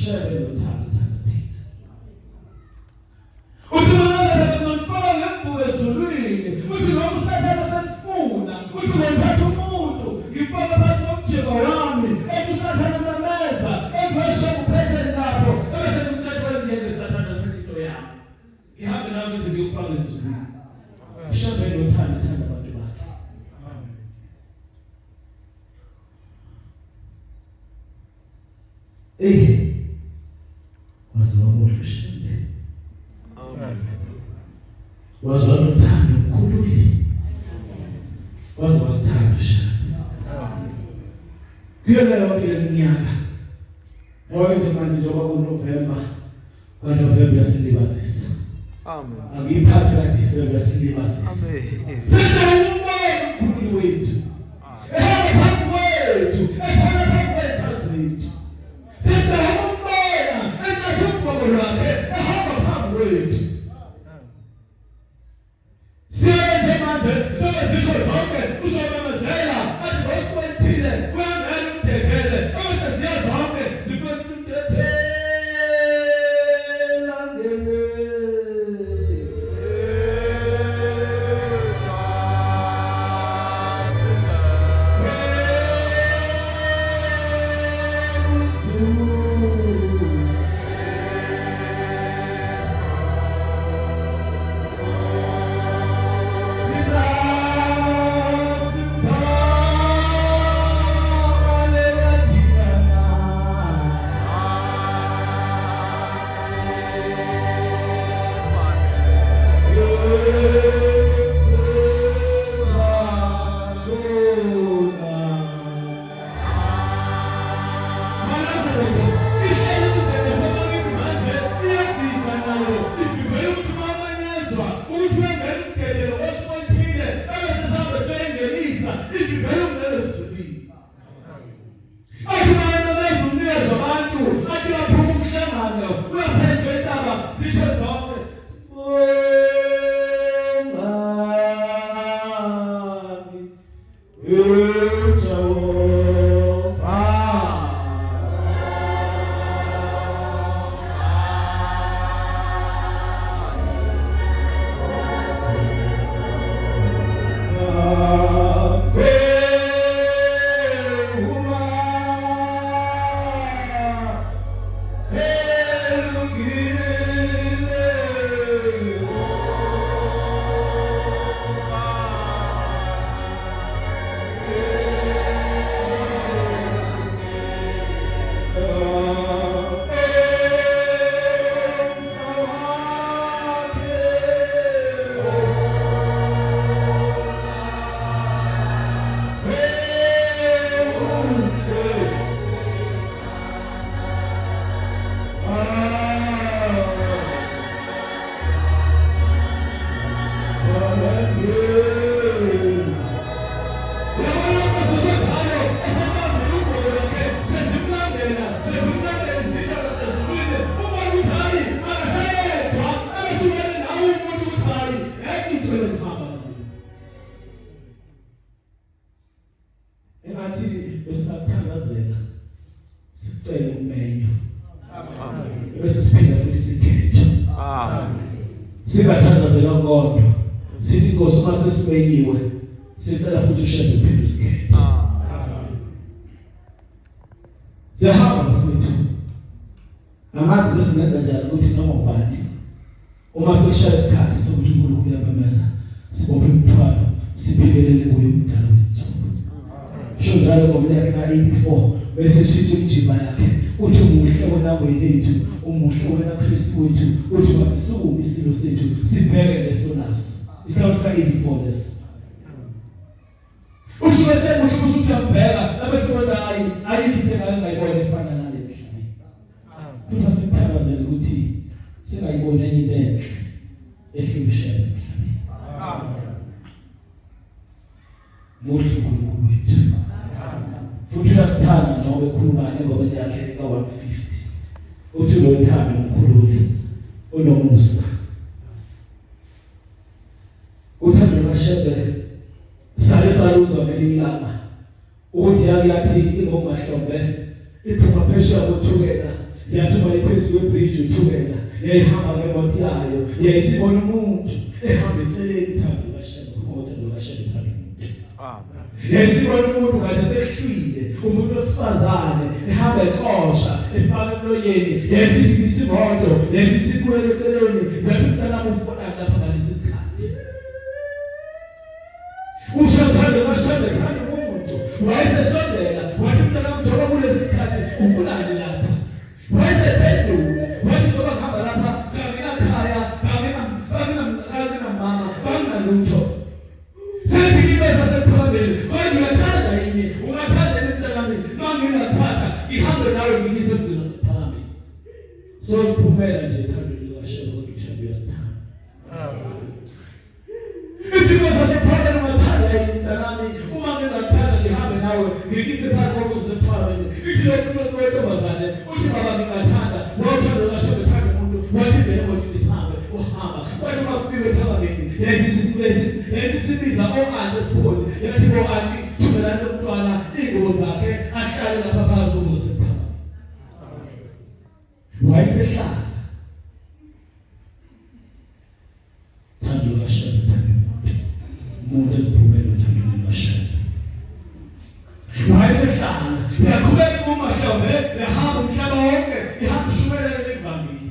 Shebe nothando thina. Uthi manje ngizofaka ngembuko ezulwini. Uthi noma usathana senifuna. Uthi ngithatha umuntu ngifaka phansi komjeko wami. Ethi usathana mameza. Ethi weshe uphethe lapho. Ebese ngimthatha ngiyeke usathana uphethe into yami. Ihambe nawe ize ngiyofaka ezulwini. Shebe nothando thanda abantu bakhe. Waziwamuhle shebe. Waziwa nothando mkhululi. Waziwa sithando shebe. Kuyona yonke leminyaka. Ngoba nje manje njengoba kuNovember, kwaNovember yasilibazisa. Amen. Angiyiphathe la December yasilibazisa. Amen. Sesawumoya mkhululi wethu. Ehamba wethu, ehamba kwethu zethu. Sesawumoya engathumba lwakhe, ehamba phambi wethu. Siyenze manje sebezisho zonke uzomemezela athi ngosikwethile uyangena umdedele ebese siya zonke ziphose umdedela ngene Singathandazela kodwa sithi Nkosi uma sesibekiwe sicela futhi ushade uphinde usikhethe. Siyahamba mfowethu. Amazi besingenza njalo ukuthi noma ubani uma sekushaya isikhathi sokuthi uNkulunkulu uyabameza sibophe umthwalo siphelelele kuye umdalo wethu. Sho njalo ngomnyaka ka 84 bese shisho injiva yakhe uthi umuhle wena wethu umuhle wena Kristu wethu uthi masisukume isilo sethu sibheke leso naso isilo sika 84 leso uthi bese muhle uthi uyabheka labese wena ayikho engayibona efana nale emhlabeni futhi asikuthakazele ukuthi singayibona enye into enhle ehlukishele emhlabeni. Muhle uNkulunkulu wethu futhi uyasithanda njengoba ekhuluma engobeni yakhe ka 150 uthi unothando omkhulu unomusa uthando lwashebe sale saluzwa ngelinilanga ukuthi yathi ingomahlombe iphuma phesheya kothukela yathuma iphezulu kwebridge uthubela yayihamba ngemoto yayo yayisibona umuntu ehamba eceleni Thando kaShembe uMthando kaShembe Thando yayisibona umuntu kanti sehlwile umuntu osifazane ehamba exosha efaka emlonyeni yayisithi isimoto yayisibuyela eceleni yathi mntana ufuna lapha ngalesi sikhathi uShembe kaShembe Thando umuntu wayesesondela wathi mntana njengoba kulesi sikhathi ufunani lapha wayesephendula wathi njengoba ngihamba lapha nginakhaya mama banginalutho sethi ibesa sephambili manje uyathanda yini ungathanda emntanami mangingathatha ihambe nawe ngiyise emzini sephambili so uphumela nje Thando likaShembe ukuthi uThando uyasithanda ibesa sephambili ungathanda yini mntanami uma ngingathanda ngihambe nawe ngiyise phakathi sephambili ithi lo muntu owentombazane uthi baba ngingathanda wathanda likaShembe Thando umuntu wathi ngene ngothi isihambe uhamba kwathi mafike phambili yesisibiza o-anti esipholi yathi o-anti thumelani umntwana ingubo zakhe ahlale lapha phakathi kokuzo sephambili wayesehlala Thando likaShembe Thando umuntu eziphumela uThando likaShembe wayesehlala yaqhubeka kumahlombe yahamba umhlaba wonke ihamba ushumayela levangeli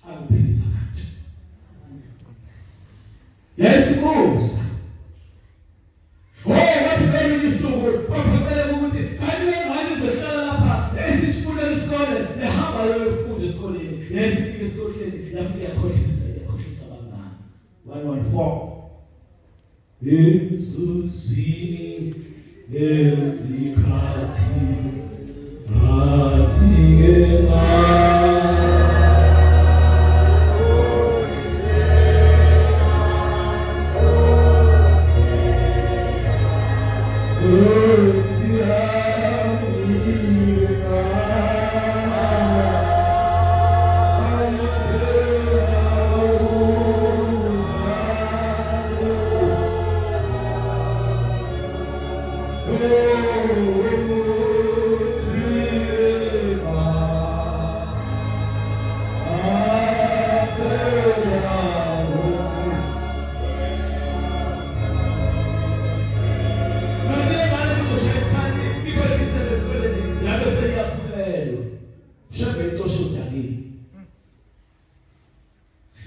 akuphilisa abantu yesibuza wathi bani isuku kwaphakela ukuthi kanti ngani uzohlala lapha esifunda isikole ehamba yofunda esikoleni yafika esikoleni yafika yakhohlisa abangani 114 Yesusini ezikhathi athingela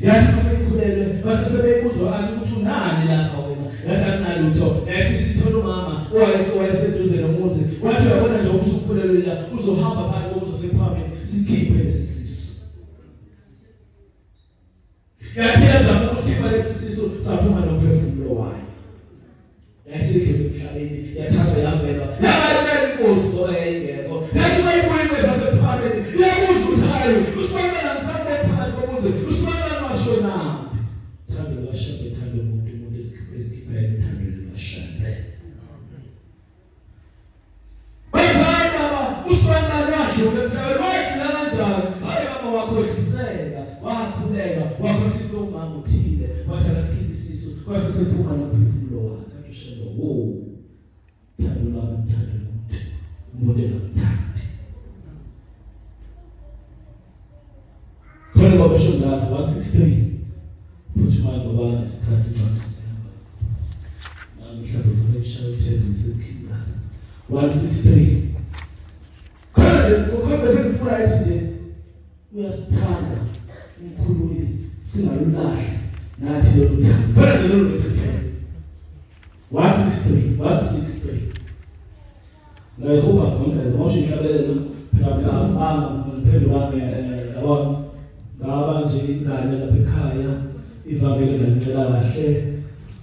yathi masekhulelwe bathi sebekuzwa ukuthi unani lapha wena yathi akunalutho yasisithola umama owayeseduze nomuzi wathi uyabona nje usukhulelwe la uzohamba phakathi kokuzo sephambili sikhiphe lesisiso yathi yazama ukusikhipha lesisiso saphuma nomphefumulo wayo yasidlula emhlabeni yathatha yambeka yabatshela inkosi ngoba yayingekho yathi mayibuye sasephambili yabuza ukuthi hayi usibonela ngisabe phakathi kokuzo shona Thando likaShembe Thando umuntu ezikhiphela Thando likaShembe baba usibana lwasho emhlabeni wahlala kanjani hayi mama wakhohliseka wakhuleka wakhohlisa umama uthile wathi asikhiphe isisu kwasisephuma nomphefumulo wakhe kanti uShembe Thando lami Thando umuntu engamthandi khona babasho ngapha 163 Put my Baba isikhathi ngisemba namhlanje ufuna ishayithele isekhila 163 khona sengifuna ethi nje uyasithanda umkhululi singalulahle nathi lo luthando phela nje lo lusekhila 163 ngayihoba ngomkhazi mawusho inhlabelelo phela ngabanga ngiphendula yabona ngaba nje ingane lapha ekhaya ivangeli ngancela kahle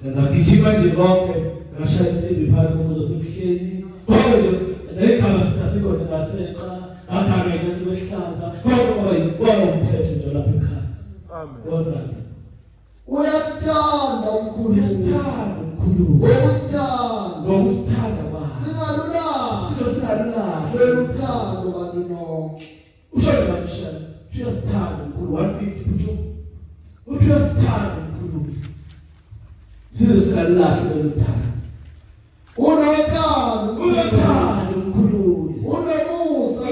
ngagijima nje konke ngashaya insimbi phakathi komuzo semhleni konke nje nekhaya fika sikona ngaseqa akhambe ngathi wehlaza konke ngoba umthetho nje lapha ekhaya amen wozana uyasithanda umkhulu ngokusithanda ba singalula uthando bantu nonke usho nje uyasithanda umkhulu 150 phutshu uyasithanda umkhulu size singalulahle uthando unothando umkhulu unomusa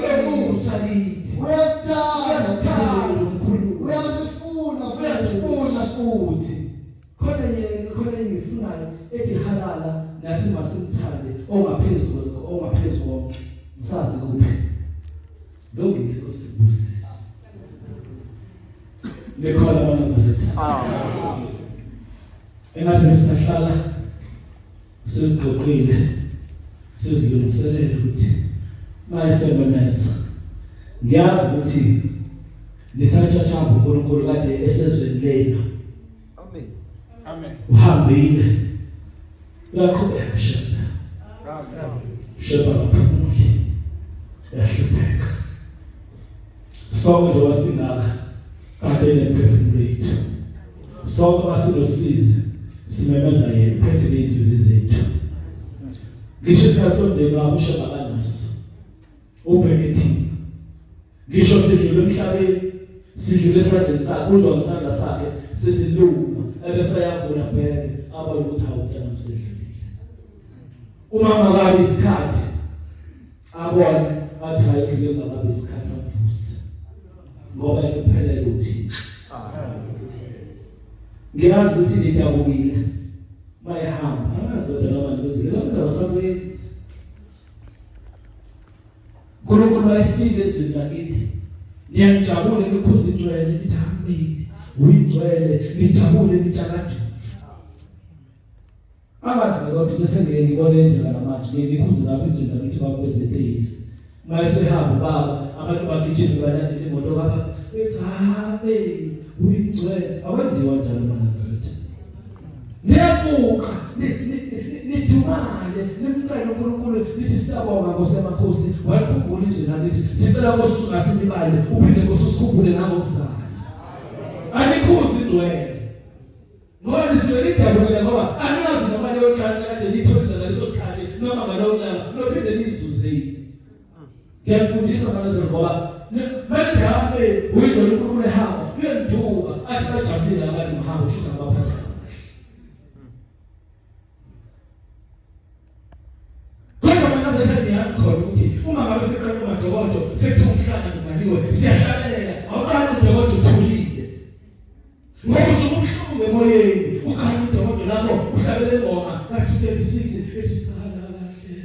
futhi khona engifunayo ethi halala nathi masimthande ongaphezulu ngisazi kuphi lokho kusibusisa lekhola amaNazaretha engathi sisahlala sizigqoqile sizilungiselele ukuthi mayisebenza ngiyazi ukuthi lisathatha uNkulunkulu kade esezweni lena amen uhambile uyaqhubeka sheba kaphumule yahlupheka sonke wasingaka kade nemphefumulo yethu sonke basilosize simemeza yena phethe izinto zethu ngisho isikhathi ngakusho abanaso ubhekithi ngisho sidlule emhlabeni sidlule esandleni sakhe uzwa ngesandla sakhe sesiluma ebese yavula bheke abona ukuthi awuntana namsedlulile uma ngabe isikhathi abone athi ayidlule ngabe isikhathi amvuse ngoba ekuphelele uThixo ngiyazi ukuthi nidabukile bayahamba angazoda noma nikwenzile lokho ngabasakwenzi uNkulunkulu ayifile ezweni lakini niyajabula nikhuza ingcwele nithambile uyingcwele nijabule nitshakade abazi ukuthi bese ngiyibona enzeka namanje ngikhuza lapho izweni lakithi babezetheyisi mayesehamba baba abantu bagijima balandela imoto kapha ethi habe uyingcwele awenziwa njalo amaNazaretha niyabuka nidumale nimcela uNkulunkulu lithi siyabonga ngosemakhosi walikhumbula izwi lakithi sicela Nkosi ngasilibale uphinde Nkosi usikhumbule nangokuzayo anikhuzi ingcwele ngoba liswele idabukile ngoba angazi noma leyo nhlalo kade lithola ngaleso sikhathi noma ngalowo nyaka lophinde lizuzile ngiyafundisa amaNazaretha ngoba manje hambe uyidla uNkulunkulu ehamba uyenduka athi bajabulile abantu mhamba ushuka abaphatha ukuthi uma ngabe siqala umadokodo sethi umhlanga kuvaliwe siyahlalelela awuqala udokodo uthulile ngoba usumhlungu emoyeni ukhanya udokodo lapho uhlabele ngoma ngathi 36 ethi sala kahle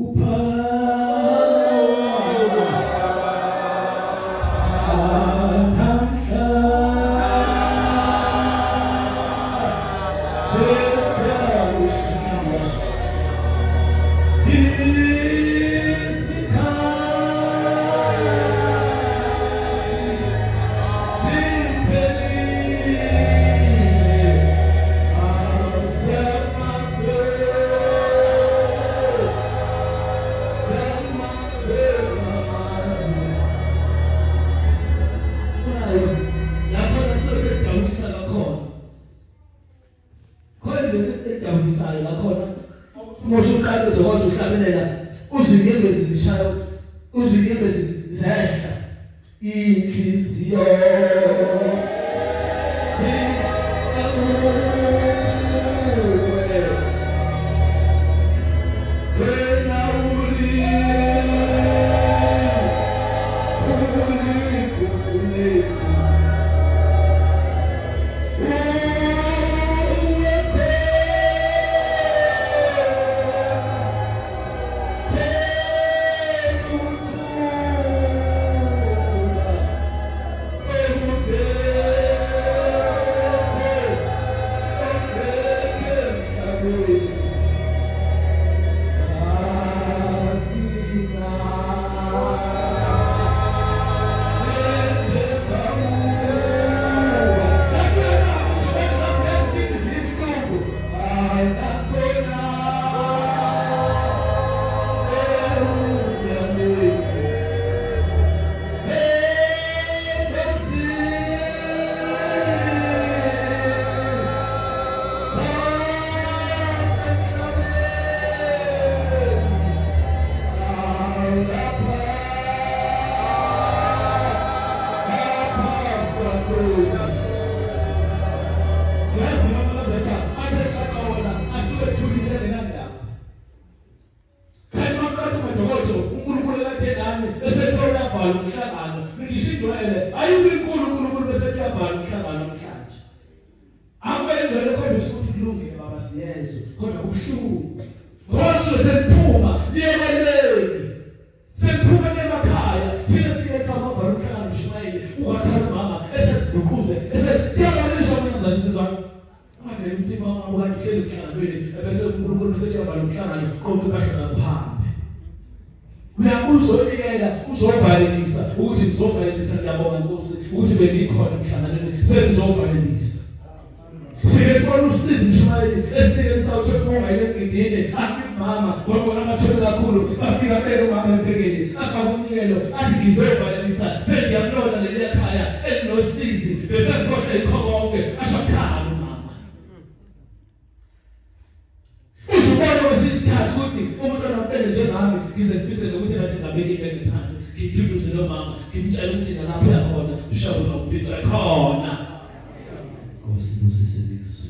upha bisuthi kulungile baba siyezwe kodwa kubuhlungu ngoba sizosephuma niyekeleni sephuma emakhaya thina siletha amavalo omhlangano uShumayeli ukakhala mama esesidukuze esiyabaliswa manje sizwana avele ukuthi mama ukade hleli emhlanganweni bese uNkulunkulu useyavala umhlangano konke bashaka kuhambe uyakuzobikela uzovalelisa ukuthi ngizovalelisa ngiyabonga Nkosi ukuthi bengikhona emhlanganweni sengizovalelisa sibona usizi uShumayeli esinikele sawuthi kuba ile ngidinde mama ngoba amathole kakhulu bafika beke mama empekeni afaka umnikelo athi ngizovalelisa sengiyamlola leli ekhaya elinosizi bese ngikhohle ikhonke ashakhala mama usubona kwesikhathi ukuthi umuntu anompende njengami ngize ngifise ukuthi ngathi ngabeke ibeke phansi ngiphinduze lo mama ngimtshela ukuthi nalapho yakhona ushabuza ukuthi khona Nkosi usisebenzisa